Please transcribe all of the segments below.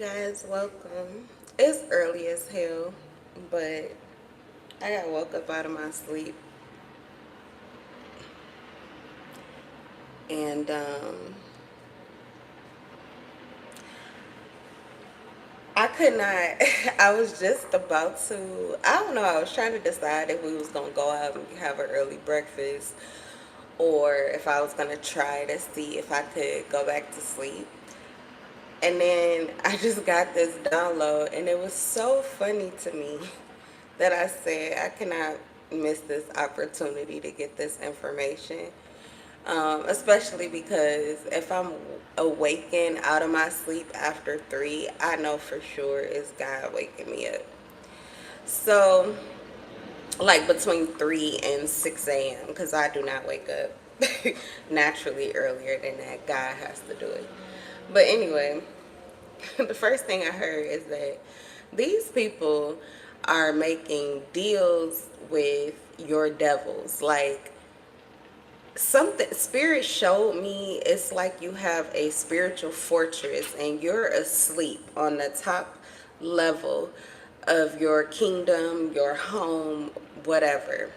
guys, welcome. It's early as hell, but I got woke up out of my sleep and I could not. I was just about to. I don't know. I was trying to decide if we was gonna go out and have an early breakfast, or if I was gonna try to see if I could go back to sleep. And then I just got this download, and it was so funny to me that I said I cannot miss this opportunity to get this information. Especially because if I'm awakened out of my sleep after 3, I know for sure it's God waking me up. So, like between 3 and 6 a.m., because I do not wake up naturally earlier than that. God has to do it. But anyway, the first thing I heard is that these people are making deals with your devils. Like, something spirit showed me, it's like you have a spiritual fortress and you're asleep on the top level of your kingdom, your home, whatever.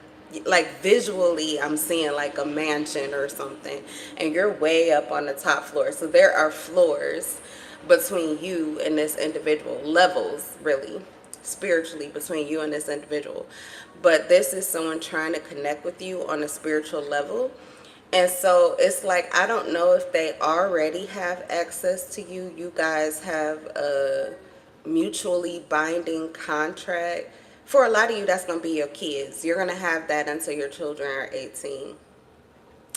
Like visually I'm seeing like a mansion or something, and you're way up on the top floor. So there are floors between you and this individual, levels really, spiritually, between you and this individual. But this is someone trying to connect with you on a spiritual level. And so it's like, I don't know if they already have access to you. You guys have a mutually binding contract. For a lot of you, that's going to be your kids. You're going to have that until your children are 18.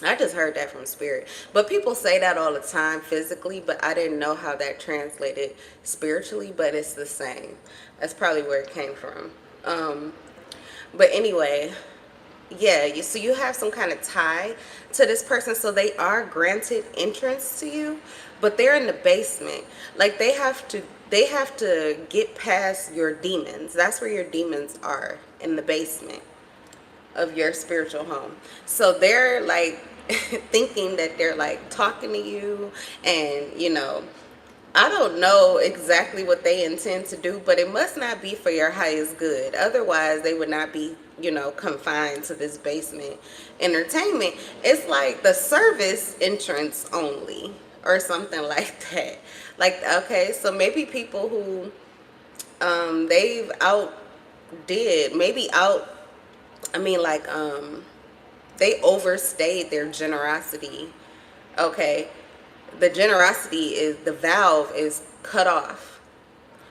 I just heard that from spirit. But people say that all the time physically, but I didn't know how that translated spiritually, but it's the same. That's probably where it came from. But anyway, yeah, so you have some kind of tie to this person, so they are granted entrance to you, but they're in the basement. Like they have to get past your demons. That's where your demons are, in the basement of your spiritual home. So they're like thinking that they're like talking to you, and I don't know exactly what they intend to do, but it must not be for your highest good. Otherwise, they would not be, confined to this basement entertainment. It's like the service entrance only or something like that. Like, okay, so maybe people who they've outdid, maybe out, I mean, like, they overstayed their generosity. Okay, the generosity is, the valve is cut off.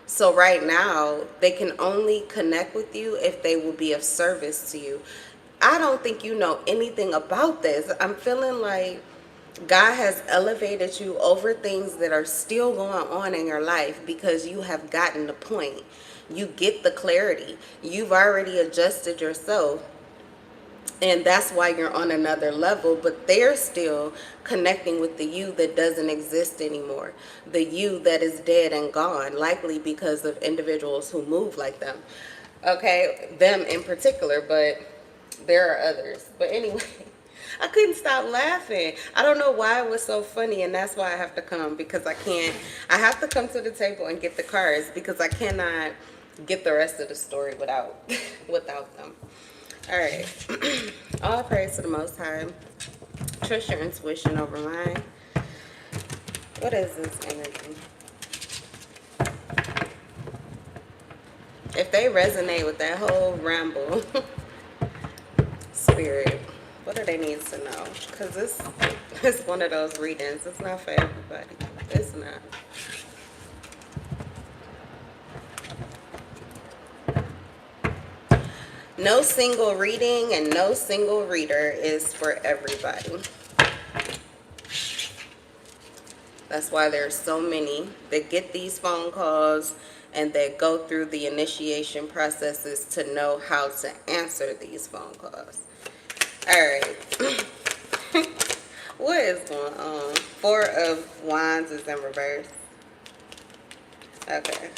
So right now they can only connect with you if they will be of service to you. I don't think you know anything about this. I'm feeling like God has elevated you over things that are still going on in your life because you have gotten the point. You get the clarity. You've already adjusted yourself, and that's why you're on another level. But they're still connecting with the you that doesn't exist anymore, the you that is dead and gone, likely because of individuals who move like them. Okay, them in particular, but there are others. But anyway, I couldn't stop laughing. I don't know why it was so funny, and that's why I have to come, because I have to come to the table and get the cards, because I cannot get the rest of the story without without them. All right. All praise to the Most High. Trust your intuition over mine. What is this energy? If they resonate with that whole ramble, spirit, what do they need to know? Because this is one of those readings. It's not for everybody. It's not. No single reading and no single reader is for everybody. That's why there's so many that get these phone calls and that go through the initiation processes to know how to answer these phone calls. All right. What is going on? Four of Wands is in reverse. Okay.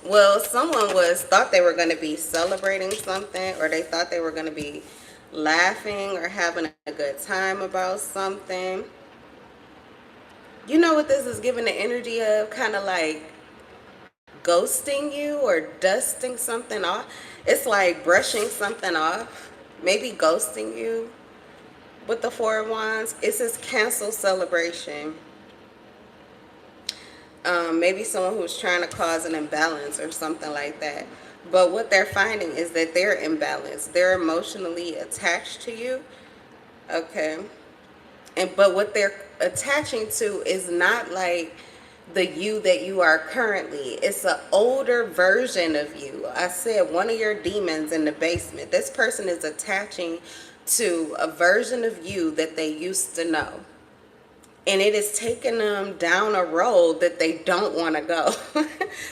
Well, someone thought they were going to be celebrating something, or they thought they were going to be laughing or having a good time about something. You know what this is giving the energy of? Kind of like ghosting you or dusting something off. It's like brushing something off, maybe ghosting you. With the Four of Wands, it says cancel celebration. Maybe someone who's trying to cause an imbalance or something like that. But what they're finding is that they're imbalanced. They're emotionally attached to you. Okay. But what they're attaching to is not like the you that you are currently. It's an older version of you. I said one of your demons in the basement. This person is attaching to a version of you that they used to know. And it is taking them down a road that they don't want to go.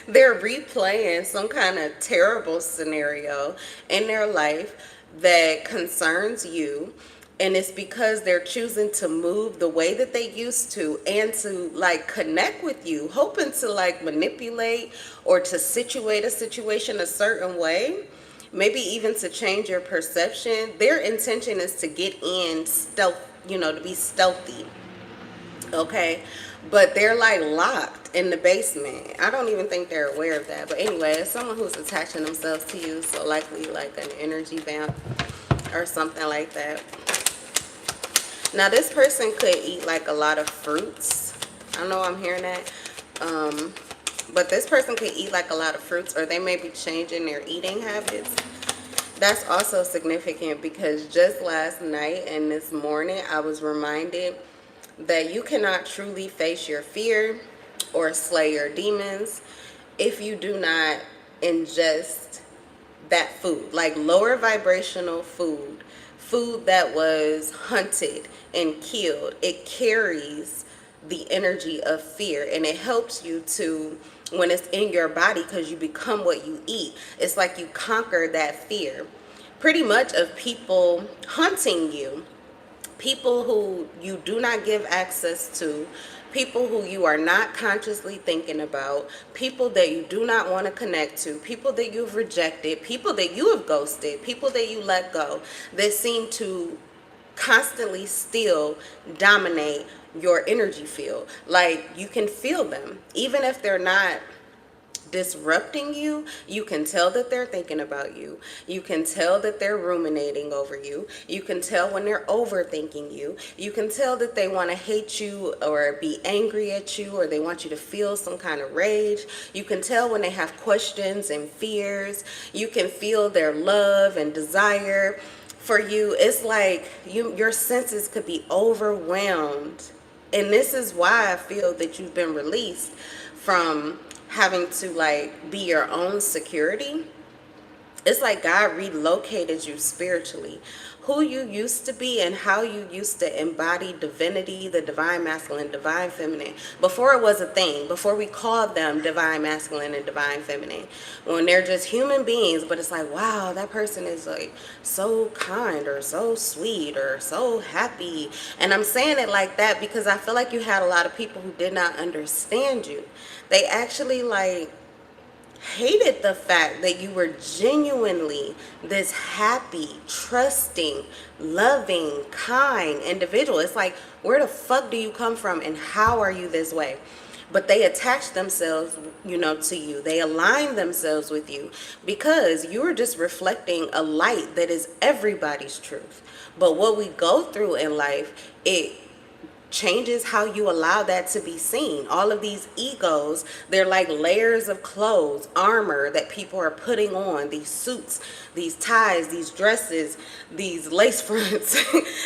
They're replaying some kind of terrible scenario in their life that concerns you. And it's because they're choosing to move the way that they used to and to like connect with you, hoping to like manipulate or to situate a situation a certain way, maybe even to change your perception. Their intention is to get in stealth, to be stealthy. Okay, but they're like locked in the basement. I don't even think they're aware of that. But anyway, it's someone who's attaching themselves to you, so likely like an energy vamp or something like that. Now this person could eat like a lot of fruits. I know I'm hearing that. But this person could eat like a lot of fruits, or they may be changing their eating habits. That's also significant because just last night and this morning I was reminded that you cannot truly face your fear or slay your demons if you do not ingest that food, like lower vibrational food that was hunted and killed. It carries the energy of fear, and it helps you to, when it's in your body, because you become what you eat. It's like you conquer that fear pretty much of people hunting you, people who you do not give access to, people who you are not consciously thinking about, people that you do not want to connect to, people that you've rejected, people that you have ghosted, people that you let go, that seem to constantly still dominate your energy field. Like you can feel them, even if they're not disrupting you. You can tell that they're thinking about you. You can tell that they're ruminating over you. You can tell when they're overthinking you. You can tell that they want to hate you or be angry at you, or they want you to feel some kind of rage. You can tell when they have questions and fears. You can feel their love and desire for you. It's like your senses could be overwhelmed. And this is why I feel that you've been released from having to like be your own security. It's like God relocated you spiritually. Who you used to be and how you used to embody divinity, the divine masculine, divine feminine, before it was a thing, before we called them divine masculine and divine feminine, when they're just human beings. But it's like, wow, that person is like so kind or so sweet or so happy. And I'm saying it like that because I feel like you had a lot of people who did not understand you. They actually like hated the fact that you were genuinely this happy, trusting, loving, kind individual. It's like, where the fuck do you come from and how are you this way? But they attach themselves, to you. They align themselves with you because you're just reflecting a light that is everybody's truth. But what we go through in life, it changes how you allow that to be seen. All of these egos, they're like layers of clothes, armor that people are putting on, these suits, these ties, these dresses, these lace fronts.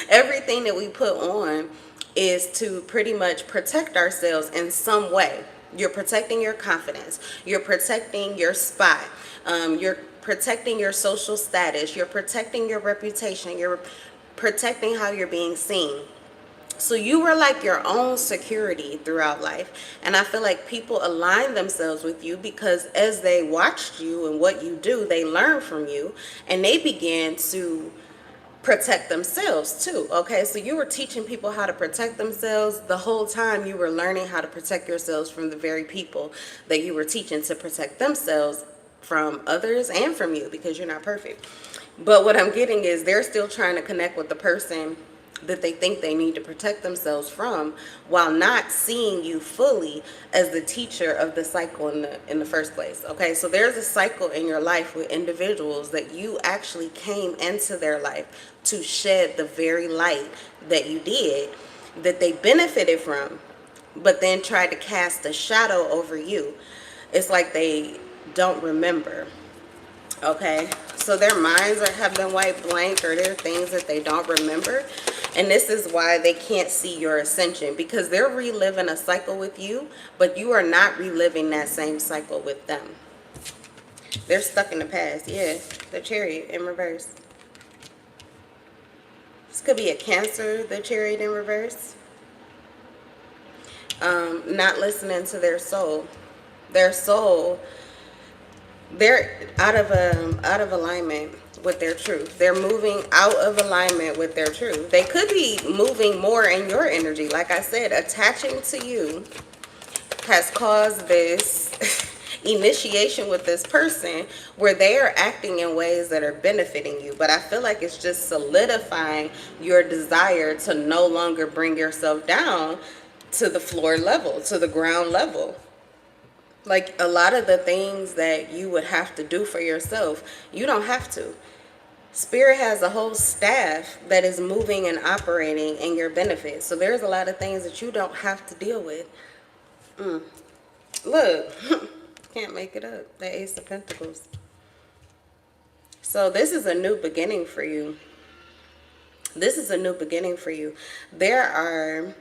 Everything that we put on is to pretty much protect ourselves in some way. You're protecting your confidence, you're protecting your spot, you're protecting your social status, you're protecting your reputation, you're protecting how you're being seen. So you were like your own security throughout life. And I feel like people align themselves with you because as they watched you and what you do, they learn from you and they began to protect themselves too. Okay, so you were teaching people how to protect themselves. The whole time you were learning how to protect yourselves from the very people that you were teaching to protect themselves from others and from you, because you're not perfect. But what I'm getting is they're still trying to connect with the person that they think they need to protect themselves from, while not seeing you fully as the teacher of the cycle in the first place. Okay, so there's a cycle in your life with individuals that you actually came into their life to shed the very light that you did, that they benefited from, but then tried to cast a shadow over you. It's like they don't remember. Okay, so their minds have been wiped blank, or there are things that they don't remember, and this is why they can't see your ascension, because they're reliving a cycle with you, but you are not reliving that same cycle with them. They're stuck in the past. Yeah, the Chariot in reverse. This could be a Cancer, the Chariot in reverse. Not listening to their soul. Their soul, they're out of alignment with their truth. They're moving out of alignment with their truth. They could be moving more in your energy. Like I said, attaching to you has caused this initiation with this person where they are acting in ways that are benefiting you. But I feel like it's just solidifying your desire to no longer bring yourself down to the floor level, to the ground level. Like a lot of the things that you would have to do for yourself, you don't have to. Spirit has a whole staff that is moving and operating in your benefit. So there's a lot of things that you don't have to deal with. Look, can't make it up. The Ace of Pentacles. So this is a new beginning for you. This is a new beginning for you. There are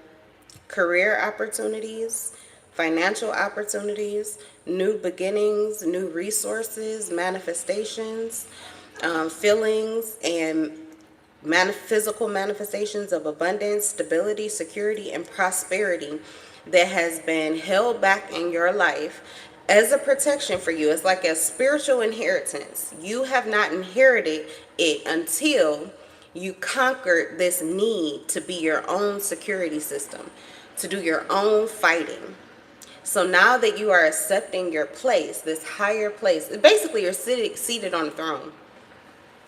career opportunities, financial opportunities, new beginnings, new resources, manifestations, feelings, and physical manifestations of abundance, stability, security, and prosperity that has been held back in your life as a protection for you. It's like a spiritual inheritance. You have not inherited it until you conquered this need to be your own security system, to do your own fighting. So now that you are accepting your place, this higher place, basically you're seated on the throne.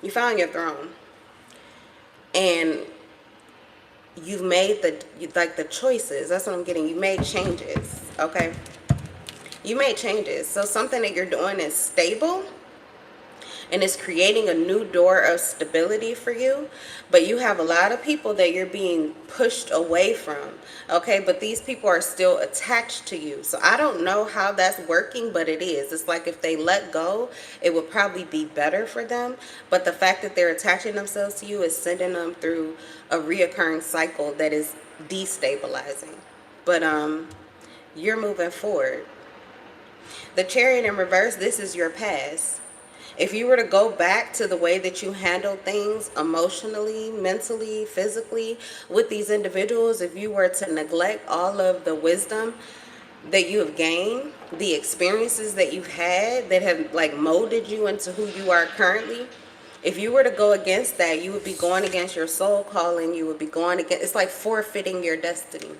You found your throne. And you've made the choices. That's what I'm getting. You made changes, okay? You made changes. So something that you're doing is stable, and it's creating a new door of stability for you. But you have a lot of people that you're being pushed away from, okay? But these people are still attached to you. So I don't know how that's working, but it is. It's like if they let go, it would probably be better for them. But the fact that they're attaching themselves to you is sending them through a reoccurring cycle that is destabilizing. But you're moving forward. The Chariot in reverse, this is your past. If you were to go back to the way that you handled things emotionally, mentally, physically with these individuals, if you were to neglect all of the wisdom that you have gained, the experiences that you've had that have like molded you into who you are currently, if you were to go against that, you would be going against your soul calling. You would be going against, it's like forfeiting your destiny.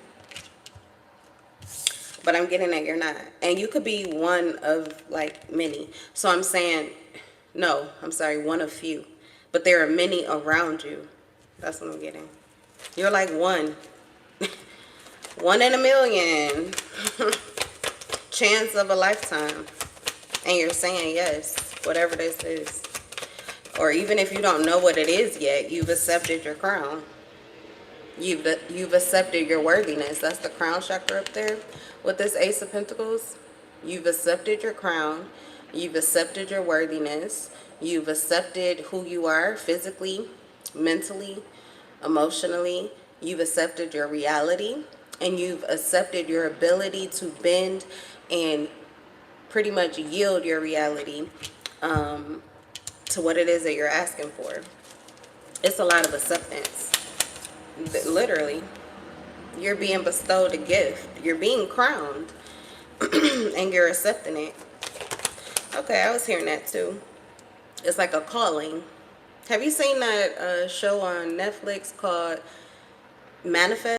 But I'm getting that you're not. And you could be one of like many. So I'm saying, no, I'm sorry, one of few. But there are many around you. That's what I'm getting. You're like one. One in a million. Chance of a lifetime. And you're saying yes, whatever this is. Or even if you don't know what it is yet, you've accepted your crown. You've accepted your worthiness. That's the crown chakra up there with this Ace of Pentacles. You've accepted your crown. You've accepted your worthiness. You've accepted who you are physically, mentally, emotionally. You've accepted your reality. And you've accepted your ability to bend and pretty much yield your reality to what it is that you're asking for. It's a lot of acceptance. Literally, you're being bestowed a gift. You're being crowned and you're accepting it. Okay, I was hearing that too. It's like a calling. Have you seen that show on Netflix called Manifest?